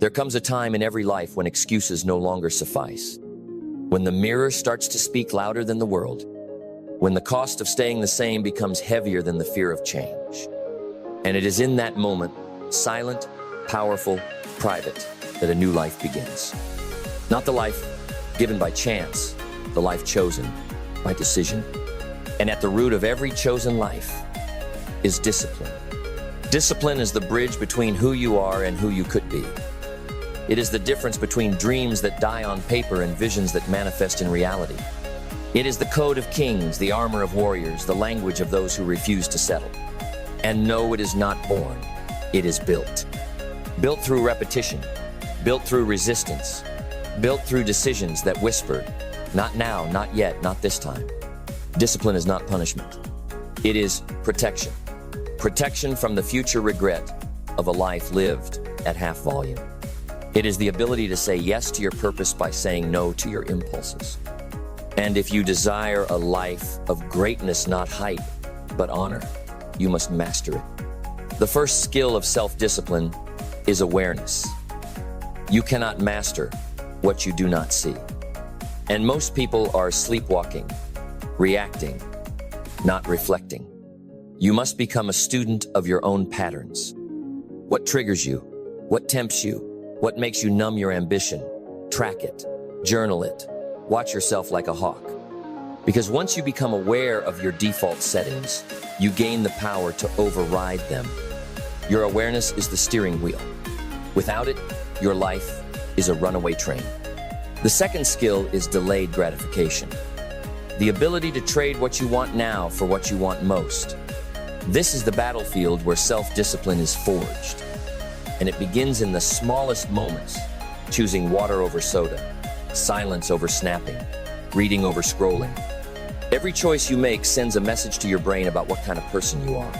There comes a time in every life when excuses no longer suffice, when the mirror starts to speak louder than the world, when the cost of staying the same becomes heavier than the fear of change. And it is in that moment, silent, powerful, private, that a new life begins. Not the life given by chance, the life chosen by decision. And at the root of every chosen life is discipline. Discipline is the bridge between who you are and who you could be. It is the difference between dreams that die on paper and visions that manifest in reality. It is the code of kings, the armor of warriors, the language of those who refuse to settle. And no, it is not born, it is built. Built through repetition, built through resistance, built through decisions that whispered, not now, not yet, not this time. Discipline is not punishment. It is protection. Protection from the future regret of a life lived at half volume. It is the ability to say yes to your purpose by saying no to your impulses. And if you desire a life of greatness, not hype, but honor, you must master it. The first skill of self-discipline is awareness. You cannot master what you do not see. And most people are sleepwalking, reacting, not reflecting. You must become a student of your own patterns. What triggers you? What tempts you? What makes you numb your ambition? Track it, journal it, watch yourself like a hawk. Because once you become aware of your default settings, you gain the power to override them. Your awareness is the steering wheel. Without it, your life is a runaway train. The second skill is delayed gratification. The ability to trade what you want now for what you want most. This is the battlefield where self-discipline is forged. And it begins in the smallest moments, choosing water over soda, silence over snapping, reading over scrolling. Every choice you make sends a message to your brain about what kind of person you are.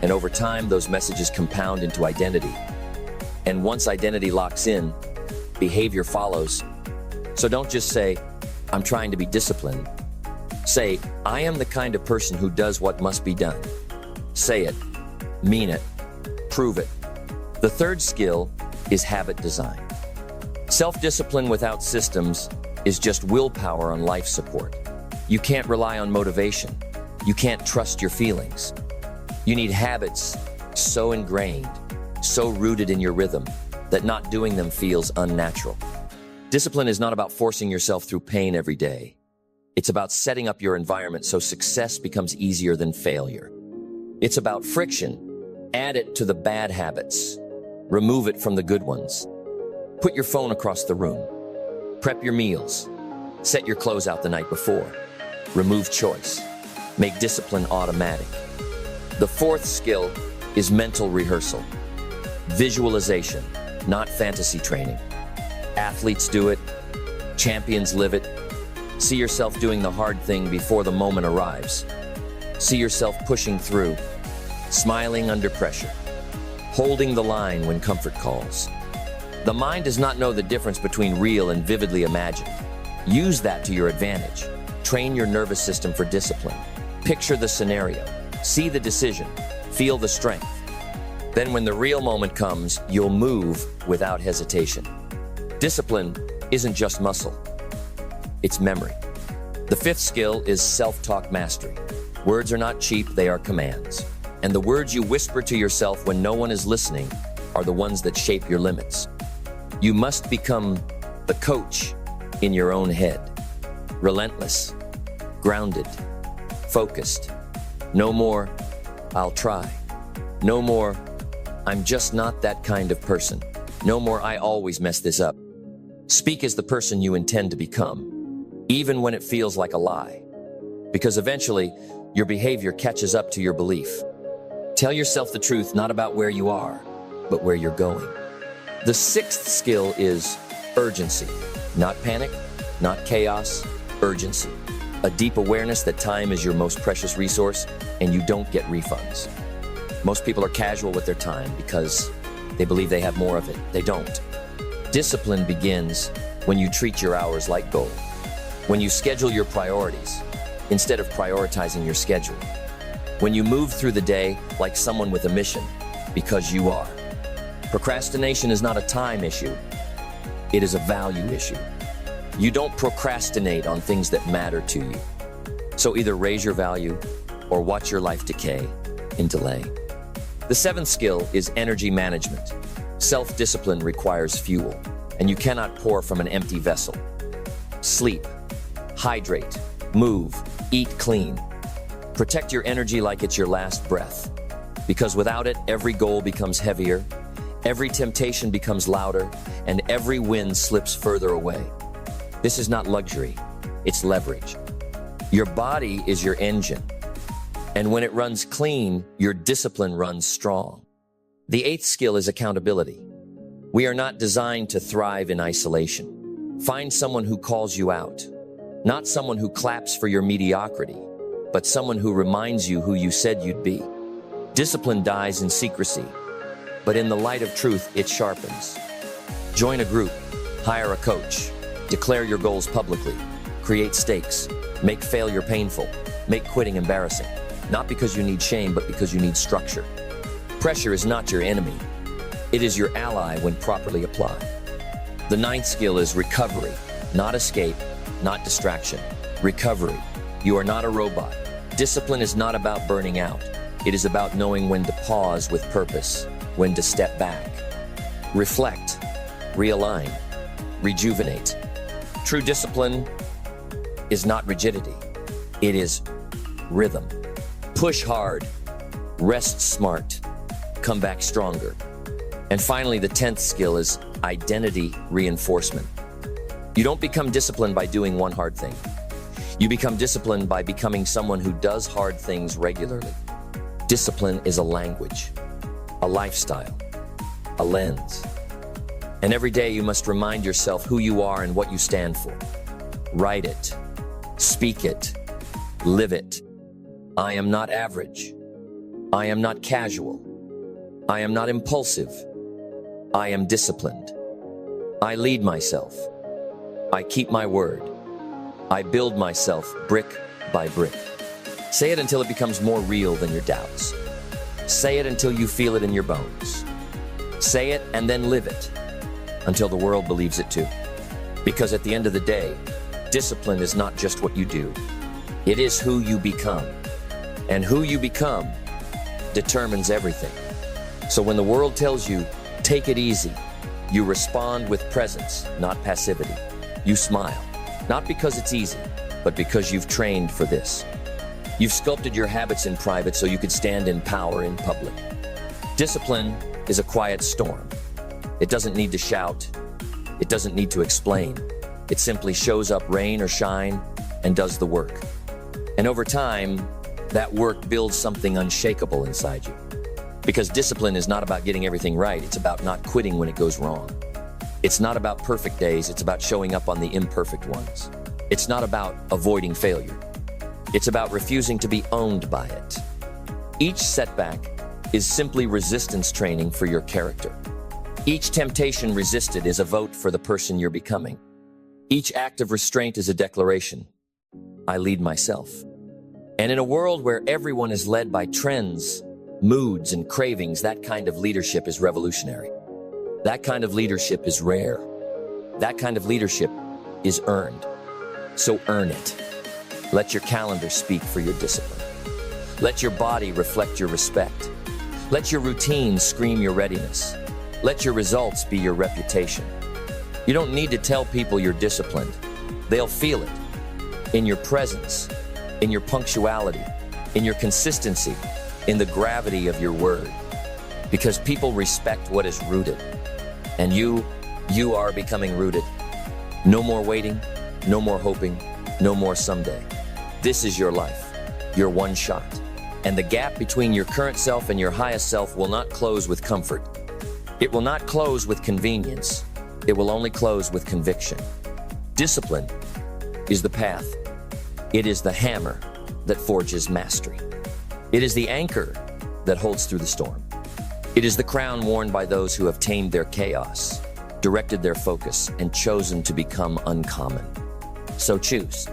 And over time, those messages compound into identity. And once identity locks in, behavior follows. So don't just say, I'm trying to be disciplined. Say, I am the kind of person who does what must be done. Say it, mean it, prove it. The third skill is habit design. Self-discipline without systems is just willpower on life support. You can't rely on motivation. You can't trust your feelings. You need habits so ingrained, so rooted in your rhythm, that not doing them feels unnatural. Discipline is not about forcing yourself through pain every day. It's about setting up your environment so success becomes easier than failure. It's about friction. Add it to the bad habits. Remove it from the good ones. Put your phone across the room. Prep your meals. Set your clothes out the night before. Remove choice. Make discipline automatic. The fourth skill is mental rehearsal. Visualization, not fantasy training. Athletes do it. Champions live it. See yourself doing the hard thing before the moment arrives. See yourself pushing through, smiling under pressure, holding the line when comfort calls. The mind does not know the difference between real and vividly imagined. Use that to your advantage. Train your nervous system for discipline. Picture the scenario. See the decision. Feel the strength. Then when the real moment comes, you'll move without hesitation. Discipline isn't just muscle. It's memory. The fifth skill is self-talk mastery. Words are not cheap, they are commands. And the words you whisper to yourself when no one is listening are the ones that shape your limits. You must become the coach in your own head. Relentless, grounded, focused. No more, I'll try. No more, I'm just not that kind of person. No more, I always mess this up. Speak as the person you intend to become, even when it feels like a lie. Because eventually, your behavior catches up to your belief. Tell yourself the truth, not about where you are, but where you're going. The sixth skill is urgency. Not panic, not chaos, urgency. A deep awareness that time is your most precious resource and you don't get refunds. Most people are casual with their time because they believe they have more of it. They don't. Discipline begins when you treat your hours like gold. When you schedule your priorities instead of prioritizing your schedule. When you move through the day like someone with a mission, because you are. Procrastination is not a time issue. It is a value issue. You don't procrastinate on things that matter to you. So either raise your value or watch your life decay in delay. The seventh skill is energy management. Self-discipline requires fuel, and you cannot pour from an empty vessel. Sleep, hydrate, move, eat clean. Protect your energy like it's your last breath, because without it, every goal becomes heavier, every temptation becomes louder, and every win slips further away. This is not luxury, it's leverage. Your body is your engine, and when it runs clean, your discipline runs strong. The eighth skill is accountability. We are not designed to thrive in isolation. Find someone who calls you out, not someone who claps for your mediocrity, but someone who reminds you who you said you'd be. Discipline dies in secrecy, but in the light of truth, it sharpens. Join a group, hire a coach, declare your goals publicly, create stakes, make failure painful, make quitting embarrassing. Not because you need shame, but because you need structure. Pressure is not your enemy. It is your ally when properly applied. The ninth skill is recovery, not escape, not distraction. Recovery. You are not a robot. Discipline is not about burning out. It is about knowing when to pause with purpose, when to step back. Reflect, realign, rejuvenate. True discipline is not rigidity. It is rhythm. Push hard, rest smart, come back stronger. And finally, the 10th skill is identity reinforcement. You don't become disciplined by doing one hard thing. You become disciplined by becoming someone who does hard things regularly. Discipline is a language, a lifestyle, a lens. And every day you must remind yourself who you are and what you stand for. Write it, speak it, live it. I am not average. I am not casual. I am not impulsive. I am disciplined. I lead myself. I keep my word. I build myself brick by brick. Say it until it becomes more real than your doubts. Say it until you feel it in your bones. Say it and then live it until the world believes it too. Because at the end of the day, discipline is not just what you do. It is who you become. And who you become determines everything. So when the world tells you, take it easy, you respond with presence, not passivity. You smile, not because it's easy, but because you've trained for this. You've sculpted your habits in private so you could stand in power in public. Discipline is a quiet storm. It doesn't need to shout. It doesn't need to explain. It simply shows up rain or shine and does the work. And over time, that work builds something unshakable inside you. Because discipline is not about getting everything right, it's about not quitting when it goes wrong. It's not about perfect days, it's about showing up on the imperfect ones. It's not about avoiding failure. It's about refusing to be owned by it. Each setback is simply resistance training for your character. Each temptation resisted is a vote for the person you're becoming. Each act of restraint is a declaration. I lead myself. And in a world where everyone is led by trends, moods, and cravings, that kind of leadership is revolutionary. That kind of leadership is rare. That kind of leadership is earned. So earn it. Let your calendar speak for your discipline. Let your body reflect your respect. Let your routine scream your readiness. Let your results be your reputation. You don't need to tell people you're disciplined. They'll feel it. In your presence, in your punctuality, in your consistency, in the gravity of your word. Because people respect what is rooted. And you are becoming rooted. No more waiting, no more hoping, no more someday. This is your life, your one shot. And the gap between your current self and your highest self will not close with comfort. It will not close with convenience. It will only close with conviction. Discipline is the path. It is the hammer that forges mastery. It is the anchor that holds through the storm. It is the crown worn by those who have tamed their chaos, directed their focus, and chosen to become uncommon. So choose.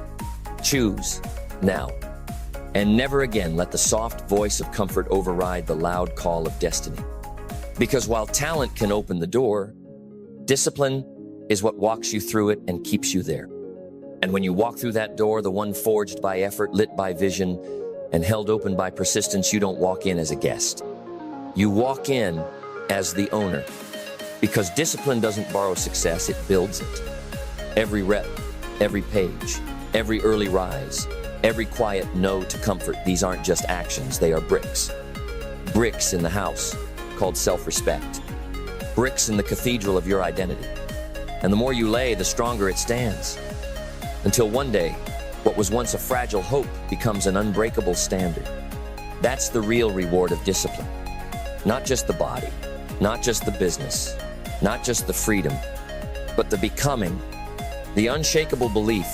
Choose now. And never again let the soft voice of comfort override the loud call of destiny. Because while talent can open the door, discipline is what walks you through it and keeps you there. And when you walk through that door, the one forged by effort, lit by vision, and held open by persistence, you don't walk in as a guest. You walk in as the owner. Because discipline doesn't borrow success, it builds it. Every rep, every page, every early rise, every quiet no to comfort, these aren't just actions, they are bricks. Bricks in the house called self-respect. Bricks in the cathedral of your identity. And the more you lay, the stronger it stands. Until one day, what was once a fragile hope becomes an unbreakable standard. That's the real reward of discipline. Not just the body, not just the business, not just the freedom, but the becoming, the unshakable belief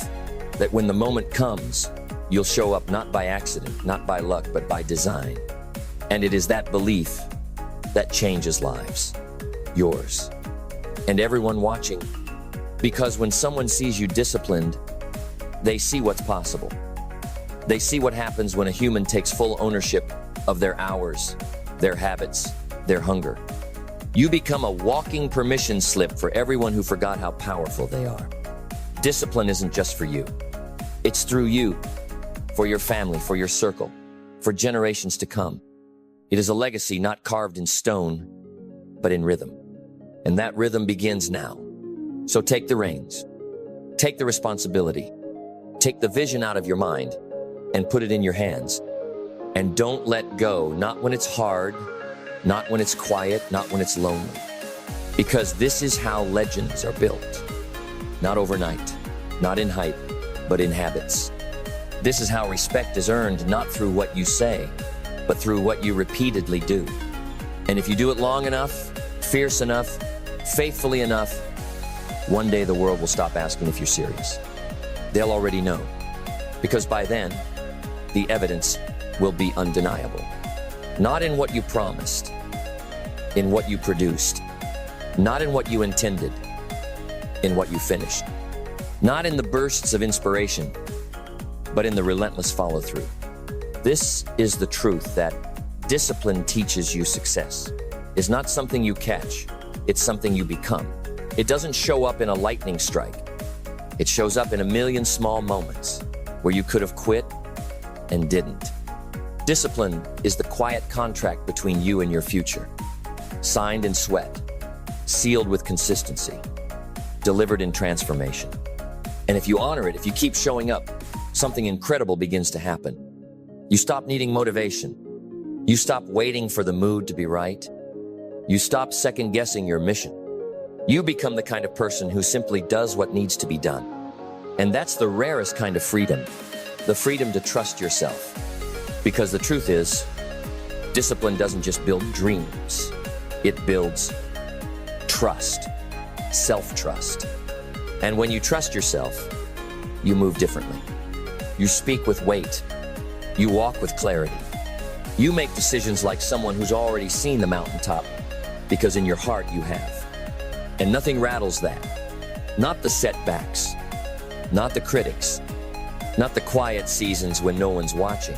that when the moment comes, you'll show up not by accident, not by luck, but by design. And it is that belief that changes lives, yours, and everyone watching. Because when someone sees you disciplined, they see what's possible. They see what happens when a human takes full ownership of their hours, their habits, their hunger. You become a walking permission slip for everyone who forgot how powerful they are. Discipline isn't just for you. It's through you, for your family, for your circle, for generations to come. It is a legacy not carved in stone, but in rhythm. And that rhythm begins now. So take the reins, take the responsibility, take the vision out of your mind and put it in your hands. And don't let go, not when it's hard, not when it's quiet, not when it's lonely. Because this is how legends are built. Not overnight, not in hype, but in habits. This is how respect is earned, not through what you say, but through what you repeatedly do. And if you do it long enough, fierce enough, faithfully enough, one day the world will stop asking if you're serious. They'll already know, because by then, the evidence will be undeniable. Not in what you promised, in what you produced. Not in what you intended, in what you finished. Not in the bursts of inspiration, but in the relentless follow-through. This is the truth that discipline teaches you success. It's not something you catch, it's something you become. It doesn't show up in a lightning strike. It shows up in a million small moments where you could have quit and didn't. Discipline is the quiet contract between you and your future. Signed in sweat, sealed with consistency, delivered in transformation. And if you honor it, if you keep showing up, something incredible begins to happen. You stop needing motivation. You stop waiting for the mood to be right. You stop second-guessing your mission. You become the kind of person who simply does what needs to be done. And that's the rarest kind of freedom, the freedom to trust yourself. Because the truth is, discipline doesn't just build dreams, it builds trust, self-trust. And when you trust yourself, you move differently. You speak with weight. You walk with clarity. You make decisions like someone who's already seen the mountaintop, because in your heart you have. And nothing rattles that. Not the setbacks, not the critics, not the quiet seasons when no one's watching.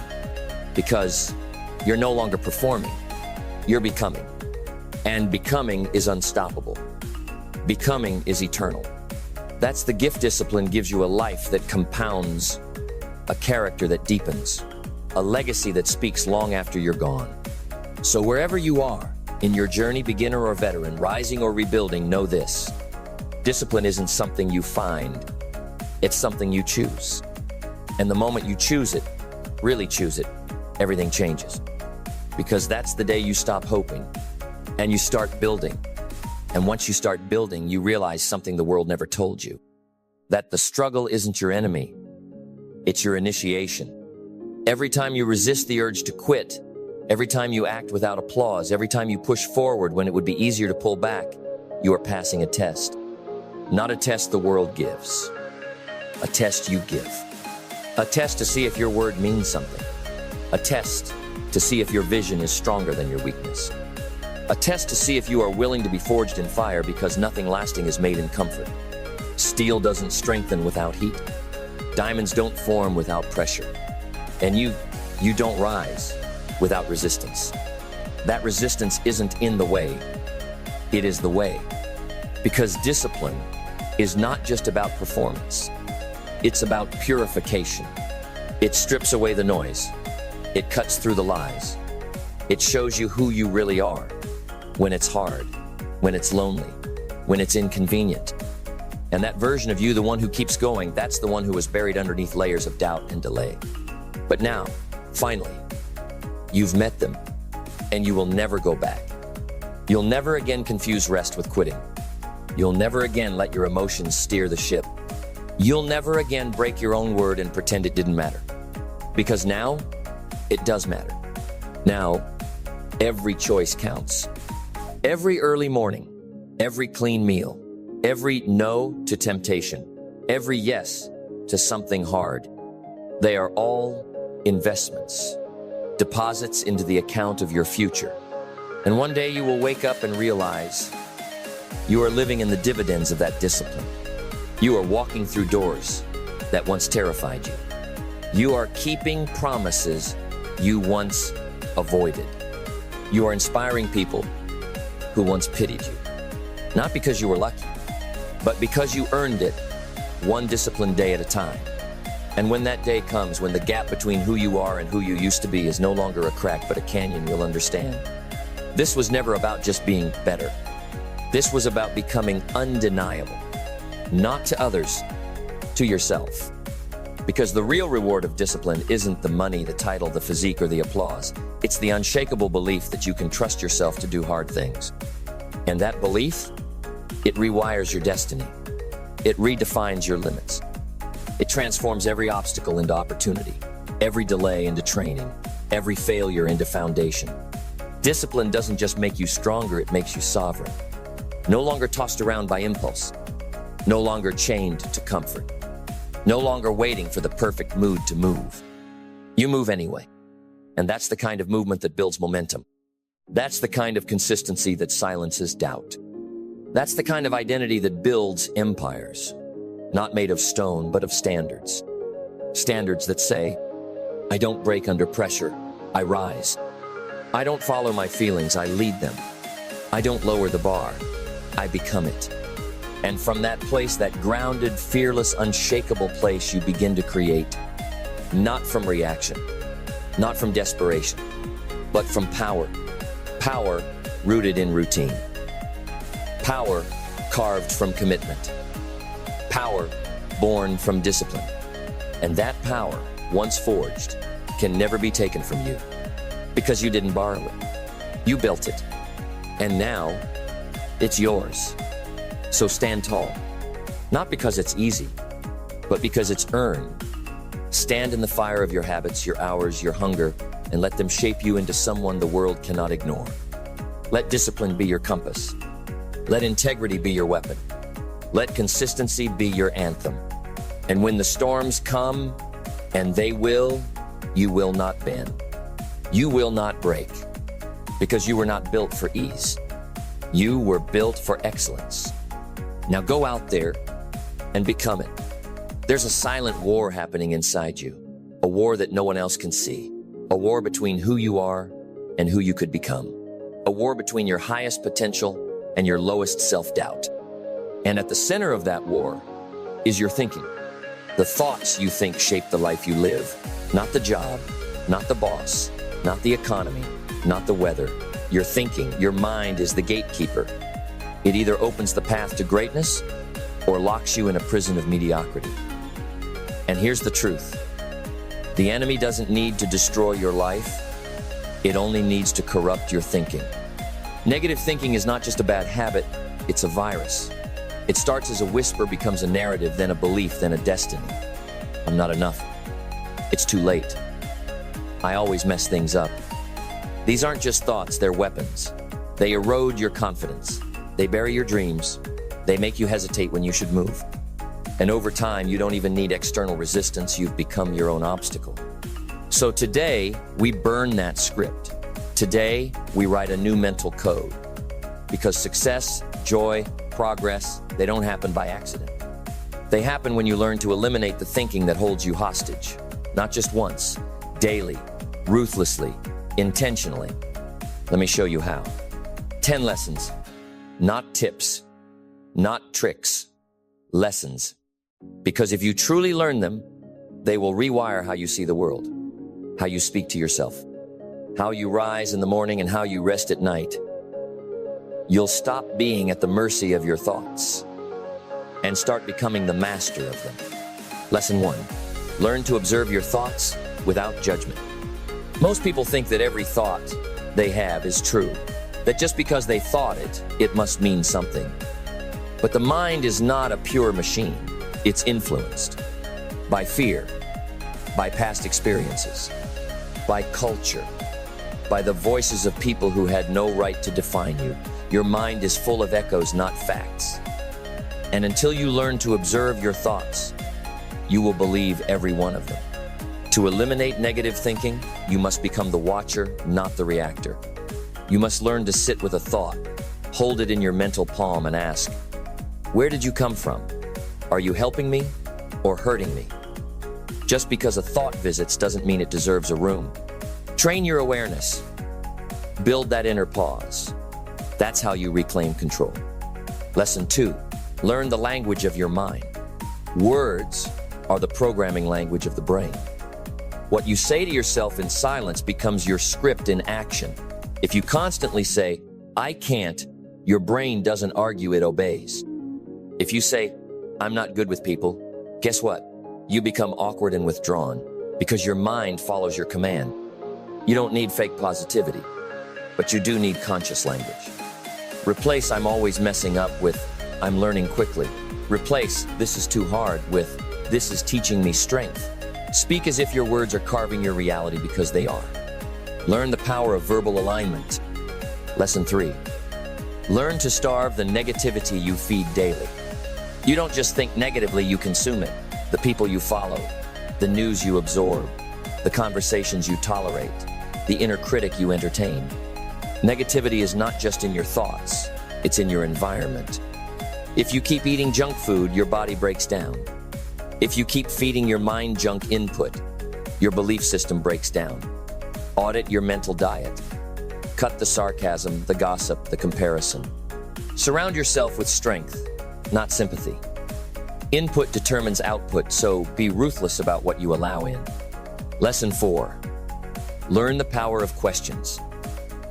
Because you're no longer performing, you're becoming. And becoming is unstoppable. Becoming is eternal. That's the gift discipline gives you a life that compounds, a character that deepens, a legacy that speaks long after you're gone. So wherever you are, in your journey, beginner or veteran, rising or rebuilding, know this. Discipline isn't something you find, it's something you choose. And the moment you choose it, really choose it, everything changes. Because that's the day you stop hoping and you start building. And once you start building, you realize something the world never told you. That the struggle isn't your enemy, it's your initiation. Every time you resist the urge to quit, every time you act without applause, every time you push forward when it would be easier to pull back, you are passing a test. Not a test the world gives, a test you give. A test to see if your word means something. A test to see if your vision is stronger than your weakness. A test to see if you are willing to be forged in fire, because nothing lasting is made in comfort. Steel doesn't strengthen without heat. Diamonds don't form without pressure. And you don't rise without resistance. That resistance isn't in the way, It is the way. Because discipline is not just about performance. It's about purification. It strips away the noise. It cuts through the lies. It shows you who you really are. When it's hard, when it's lonely, when it's inconvenient. And that version of you, the one who keeps going, that's the one who is buried underneath layers of doubt and delay. But now, finally, you've met them, and you will never go back. You'll never again confuse rest with quitting. You'll never again let your emotions steer the ship. You'll never again break your own word and pretend it didn't matter. Because now, it does matter. Now, every choice counts. Every early morning, every clean meal, every no to temptation, every yes to something hard. They are all investments, deposits into the account of your future. And one day you will wake up and realize you are living in the dividends of that discipline. You are walking through doors that once terrified you. You are keeping promises you once avoided. You are inspiring people who once pitied you. Not because you were lucky, but because you earned it one disciplined day at a time. And when that day comes, when the gap between who you are and who you used to be is no longer a crack but a canyon, you'll understand. This was never about just being better. This was about becoming undeniable. Not to others, to yourself. Because the real reward of discipline isn't the money, the title, the physique, or the applause. It's the unshakable belief that you can trust yourself to do hard things. And that belief, it rewires your destiny. It redefines your limits. It transforms every obstacle into opportunity, every delay into training, every failure into foundation. Discipline doesn't just make you stronger, it makes you sovereign. No longer tossed around by impulse. No longer chained to comfort. No longer waiting for the perfect mood to move. You move anyway. And that's the kind of movement that builds momentum. That's the kind of consistency that silences doubt. That's the kind of identity that builds empires. Not made of stone, but of standards. Standards that say, I don't break under pressure, I rise. I don't follow my feelings, I lead them. I don't lower the bar, I become it. And from that place, that grounded, fearless, unshakable place, you begin to create. Not from reaction, not from desperation, but from power. Power rooted in routine. Power carved from commitment. Power born from discipline. And that power, once forged, can never be taken from you. Because you didn't borrow it. You built it. And now, it's yours. So stand tall. Not because it's easy, but because it's earned. Stand in the fire of your habits, your hours, your hunger, and let them shape you into someone the world cannot ignore. Let discipline be your compass. Let integrity be your weapon. Let consistency be your anthem. And when the storms come, and they will, you will not bend. You will not break, because you were not built for ease. You were built for excellence. Now go out there and become it. There's a silent war happening inside you, a war that no one else can see, a war between who you are and who you could become, a war between your highest potential and your lowest self-doubt. And at the center of that war is your thinking. The thoughts you think shape the life you live, not the job, not the boss, not the economy, not the weather. Your thinking, your mind is the gatekeeper. It either opens the path to greatness or locks you in a prison of mediocrity. And here's the truth. The enemy doesn't need to destroy your life. It only needs to corrupt your thinking. Negative thinking is not just a bad habit, it's a virus. It starts as a whisper, becomes a narrative, then a belief, then a destiny. I'm not enough. It's too late. I always mess things up. These aren't just thoughts, they're weapons. They erode your confidence. They bury your dreams. They make you hesitate when you should move. And over time, you don't even need external resistance. You've become your own obstacle. So today, we burn that script. Today, we write a new mental code. Because success, joy, progress, they don't happen by accident. They happen when you learn to eliminate the thinking that holds you hostage. Not just once, daily, ruthlessly, intentionally. Let me show you how. 10 lessons. Not tips, not tricks, lessons. Because if you truly learn them, they will rewire how you see the world, how you speak to yourself, how you rise in the morning and how you rest at night. You'll stop being at the mercy of your thoughts and start becoming the master of them. Lesson 1. Learn to observe your thoughts without judgment. Most people think that every thought they have is true, that just because they thought it, it must mean something. But the mind is not a pure machine. It's influenced by fear, by past experiences, by culture, by the voices of people who had no right to define you. Your mind is full of echoes, not facts. And until you learn to observe your thoughts, you will believe every one of them. To eliminate negative thinking, you must become the watcher, not the reactor. You must learn to sit with a thought, hold it in your mental palm and ask, where did you come from? Are you helping me or hurting me? Just because a thought visits doesn't mean it deserves a room. Train your awareness. Build that inner pause. That's how you reclaim control. Lesson 2, learn the language of your mind. Words are the programming language of the brain. What you say to yourself in silence becomes your script in action. If you constantly say, I can't, your brain doesn't argue, it obeys. If you say, I'm not good with people, guess what? You become awkward and withdrawn because your mind follows your command. You don't need fake positivity, but you do need conscious language. Replace I'm always messing up with I'm learning quickly. Replace this is too hard with this is teaching me strength. Speak as if your words are carving your reality because they are. Learn the power of verbal alignment. Lesson 3. Learn to starve the negativity you feed daily. You don't just think negatively, you consume it. The people you follow, the news you absorb, the conversations you tolerate, the inner critic you entertain. Negativity is not just in your thoughts, it's in your environment. If you keep eating junk food, your body breaks down. If you keep feeding your mind junk input, your belief system breaks down. Audit your mental diet. Cut the sarcasm, the gossip, the comparison. Surround yourself with strength, not sympathy. Input determines output, so be ruthless about what you allow in. Lesson 4. Learn the power of questions.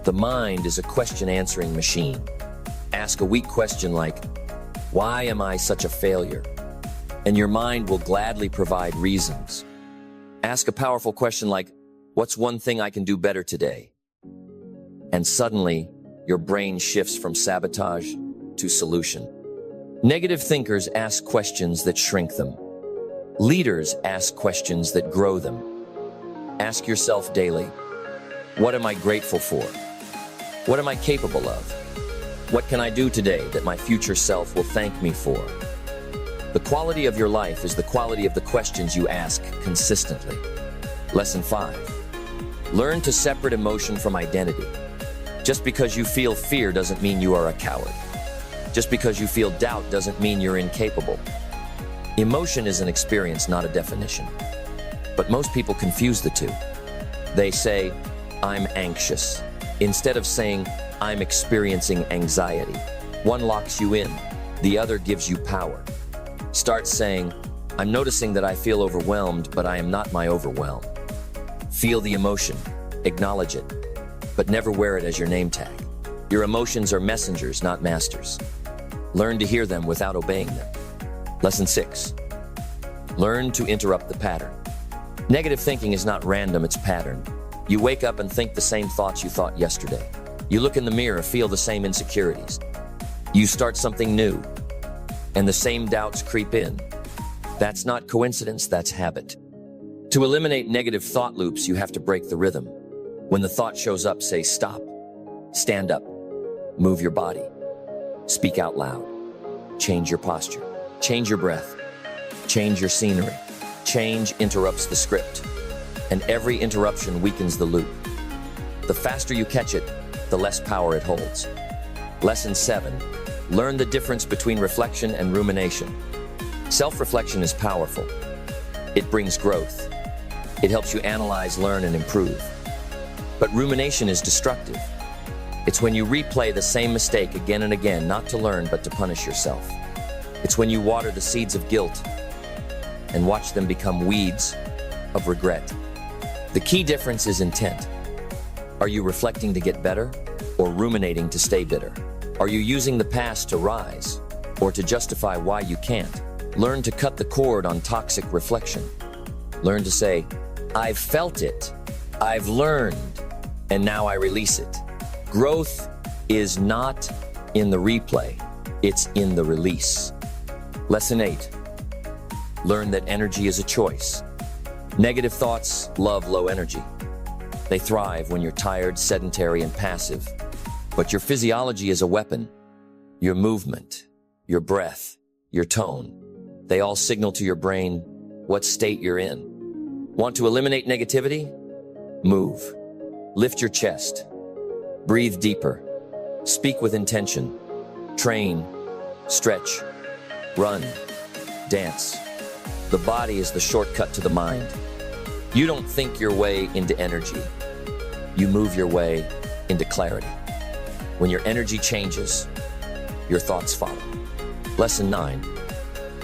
The mind is a question-answering machine. Ask a weak question like, why am I such a failure? And your mind will gladly provide reasons. Ask a powerful question like, what's one thing I can do better today? And suddenly, your brain shifts from sabotage to solution. Negative thinkers ask questions that shrink them. Leaders ask questions that grow them. Ask yourself daily, what am I grateful for? What am I capable of? What can I do today that my future self will thank me for? The quality of your life is the quality of the questions you ask consistently. Lesson 5. Learn to separate emotion from identity. Just because you feel fear doesn't mean you are a coward. Just because you feel doubt doesn't mean you're incapable. Emotion is an experience, not a definition. But most people confuse the two. They say, I'm anxious, instead of saying, I'm experiencing anxiety. One locks you in, the other gives you power. Start saying, I'm noticing that I feel overwhelmed, but I am not my overwhelm. Feel the emotion, acknowledge it, but never wear it as your name tag. Your emotions are messengers, not masters. Learn to hear them without obeying them. Lesson 6. Learn to interrupt the pattern. Negative thinking is not random, it's pattern. You wake up and think the same thoughts you thought yesterday. You look in the mirror, feel the same insecurities. You start something new, and the same doubts creep in. That's not coincidence, that's habit. To eliminate negative thought loops, you have to break the rhythm. When the thought shows up, say stop, stand up, move your body, speak out loud, change your posture, change your breath, change your scenery. Change interrupts the script, and every interruption weakens the loop. The faster you catch it, the less power it holds. Lesson 7. Learn the difference between reflection and rumination. Self-reflection is powerful. It brings growth. It helps you analyze, learn, and improve. But rumination is destructive. It's when you replay the same mistake again and again, not to learn, but to punish yourself. It's when you water the seeds of guilt and watch them become weeds of regret. The key difference is intent. Are you reflecting to get better or ruminating to stay bitter? Are you using the past to rise or to justify why you can't? Learn to cut the cord on toxic reflection. Learn to say, I've felt it, I've learned, and now I release it. Growth is not in the replay, it's in the release. Lesson 8. Learn that energy is a choice. Negative thoughts love low energy. They thrive when you're tired, sedentary, and passive. But your physiology is a weapon. Your movement, your breath, your tone, they all signal to your brain what state you're in. Want to eliminate negativity? Move. Lift your chest. Breathe deeper. Speak with intention. Train. Stretch. Run. Dance. The body is the shortcut to the mind. You don't think your way into energy. You move your way into clarity. When your energy changes, your thoughts follow. Lesson 9.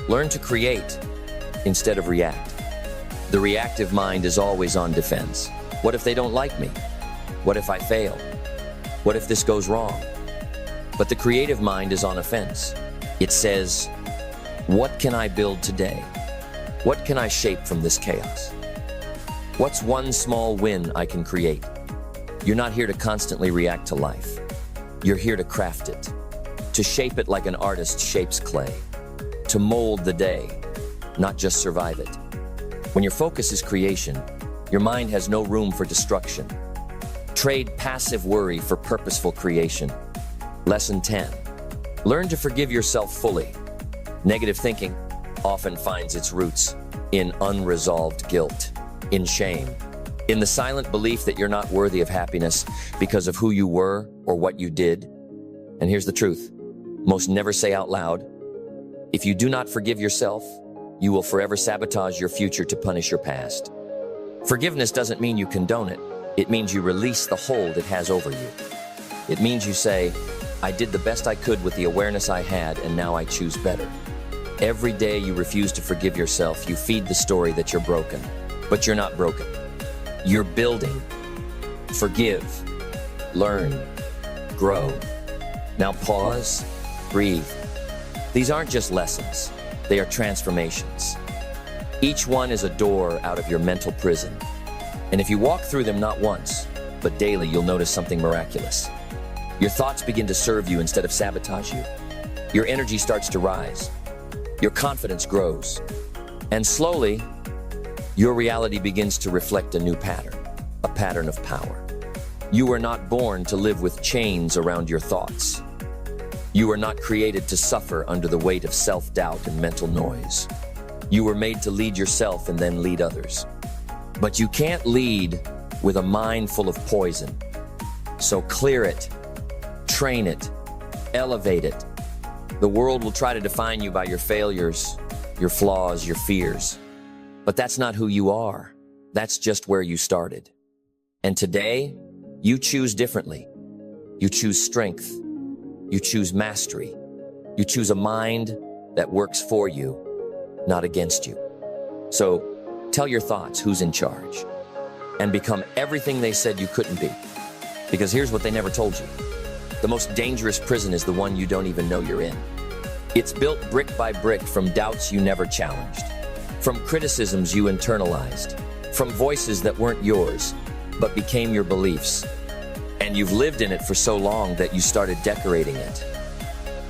Learn to create instead of react. The reactive mind is always on defense. What if they don't like me? What if I fail? What if this goes wrong? But the creative mind is on offense. It says, what can I build today? What can I shape from this chaos? What's one small win I can create? You're not here to constantly react to life. You're here to craft it, to shape it like an artist shapes clay, to mold the day, not just survive it. When your focus is creation, your mind has no room for destruction. Trade passive worry for purposeful creation. Lesson 10. Learn to forgive yourself fully. Negative thinking often finds its roots in unresolved guilt, in shame, in the silent belief that you're not worthy of happiness because of who you were or what you did. And here's the truth. Most never say out loud, if you do not forgive yourself, you will forever sabotage your future to punish your past. Forgiveness doesn't mean you condone it. It means you release the hold it has over you. It means you say, I did the best I could with the awareness I had, and now I choose better. Every day you refuse to forgive yourself, you feed the story that you're broken. But you're not broken. You're building. Forgive. Learn. Grow. Now pause. Breathe. These aren't just lessons. They are transformations. Each one is a door out of your mental prison. And if you walk through them not once, but daily, you'll notice something miraculous. Your thoughts begin to serve you instead of sabotage you. Your energy starts to rise. Your confidence grows. And slowly, your reality begins to reflect a new pattern, a pattern of power. You were not born to live with chains around your thoughts. You were not created to suffer under the weight of self-doubt and mental noise. You were made to lead yourself and then lead others. But you can't lead with a mind full of poison. So clear it, train it, elevate it. The world will try to define you by your failures, your flaws, your fears. But that's not who you are. That's just where you started. And today, you choose differently. You choose strength. You choose mastery. You choose a mind that works for you, not against you. So tell your thoughts who's in charge and become everything they said you couldn't be. Because here's what they never told you. The most dangerous prison is the one you don't even know you're in. It's built brick by brick from doubts you never challenged, from criticisms you internalized, from voices that weren't yours, but became your beliefs. And you've lived in it for so long that you started decorating it,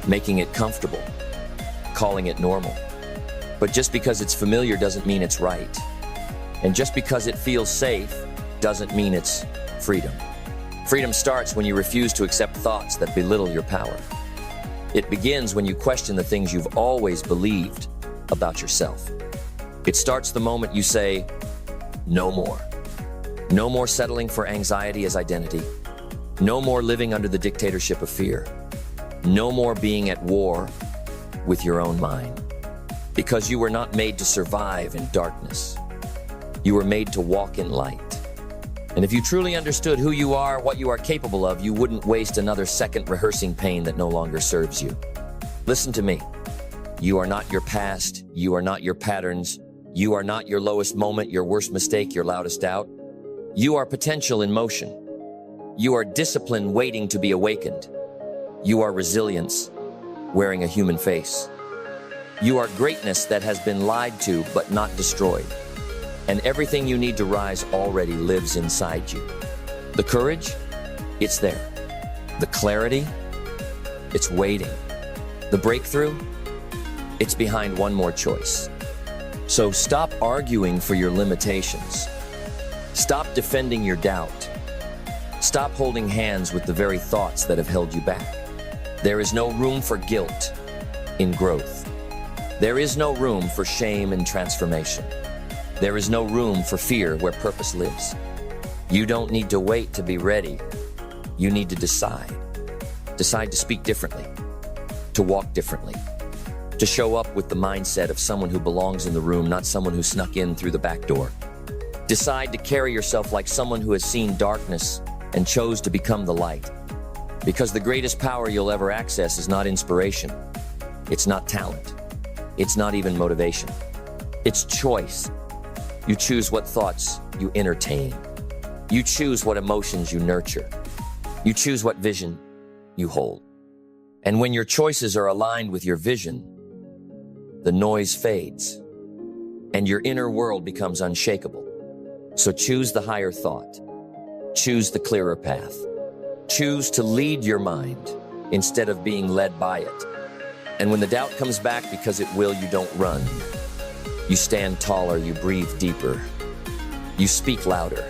making it comfortable, calling it normal. But just because it's familiar doesn't mean it's right. And just because it feels safe doesn't mean it's freedom. Freedom starts when you refuse to accept thoughts that belittle your power. It begins when you question the things you've always believed about yourself. It starts the moment you say, no more. No more settling for anxiety as identity. No more living under the dictatorship of fear. No more being at war with your own mind. Because you were not made to survive in darkness. You were made to walk in light. And if you truly understood who you are, what you are capable of, you wouldn't waste another second rehearsing pain that no longer serves you. Listen to me. You are not your past. You are not your patterns. You are not your lowest moment, your worst mistake, your loudest doubt. You are potential in motion. You are discipline waiting to be awakened. You are resilience wearing a human face. You are greatness that has been lied to but not destroyed. And everything you need to rise already lives inside you. The courage, it's there. The clarity, it's waiting. The breakthrough, it's behind one more choice. So stop arguing for your limitations. Stop defending your doubt. Stop holding hands with the very thoughts that have held you back. There is no room for guilt in growth. There is no room for shame in transformation. There is no room for fear where purpose lives. You don't need to wait to be ready. You need to decide. Decide to speak differently, to walk differently, to show up with the mindset of someone who belongs in the room, not someone who snuck in through the back door. Decide to carry yourself like someone who has seen darkness and chose to become the light. Because the greatest power you'll ever access is not inspiration. It's not talent. It's not even motivation. It's choice. You choose what thoughts you entertain. You choose what emotions you nurture. You choose what vision you hold. And when your choices are aligned with your vision, the noise fades and your inner world becomes unshakable. So choose the higher thought. Choose the clearer path. Choose to lead your mind instead of being led by it. And when the doubt comes back, because it will, you don't run. You stand taller, you breathe deeper. You speak louder.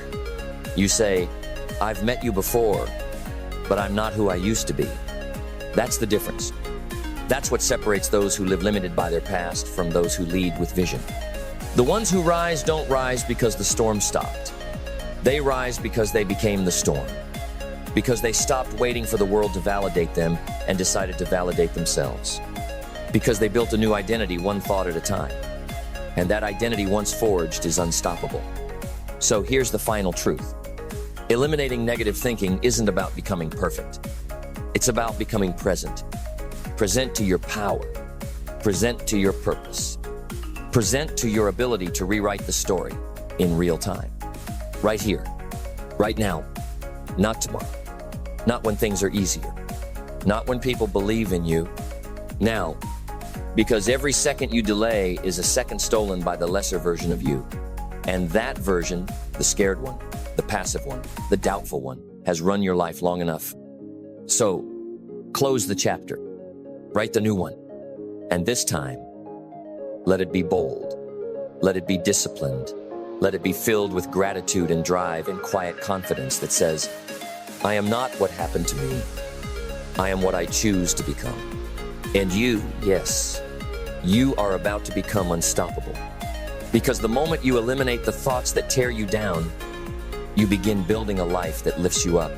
You say, I've met you before, but I'm not who I used to be. That's the difference. That's what separates those who live limited by their past from those who lead with vision. The ones who rise don't rise because the storm stopped. They rise because they became the storm. Because they stopped waiting for the world to validate them and decided to validate themselves. Because they built a new identity one thought at a time. And that identity once forged is unstoppable. So here's the final truth. Eliminating negative thinking isn't about becoming perfect. It's about becoming present. Present to your power. Present to your purpose. Present to your ability to rewrite the story in real time. Right here. Right now. Not tomorrow. Not when things are easier. Not when people believe in you. Now. Because every second you delay is a second stolen by the lesser version of you. And that version, the scared one, the passive one, the doubtful one, has run your life long enough. So, close the chapter. Write the new one. And this time, let it be bold. Let it be disciplined. Let it be filled with gratitude and drive and quiet confidence that says, I am not what happened to me. I am what I choose to become. And you, yes, you are about to become unstoppable. Because the moment you eliminate the thoughts that tear you down, you begin building a life that lifts you up.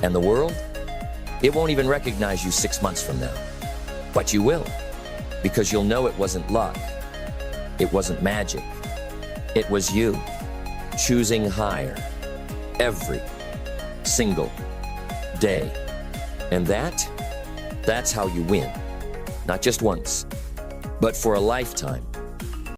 And the world, it won't even recognize you 6 months from now. But you will, because you'll know it wasn't luck. It wasn't magic. It was you choosing higher every single day. And that's how you win. Not just once, but for a lifetime.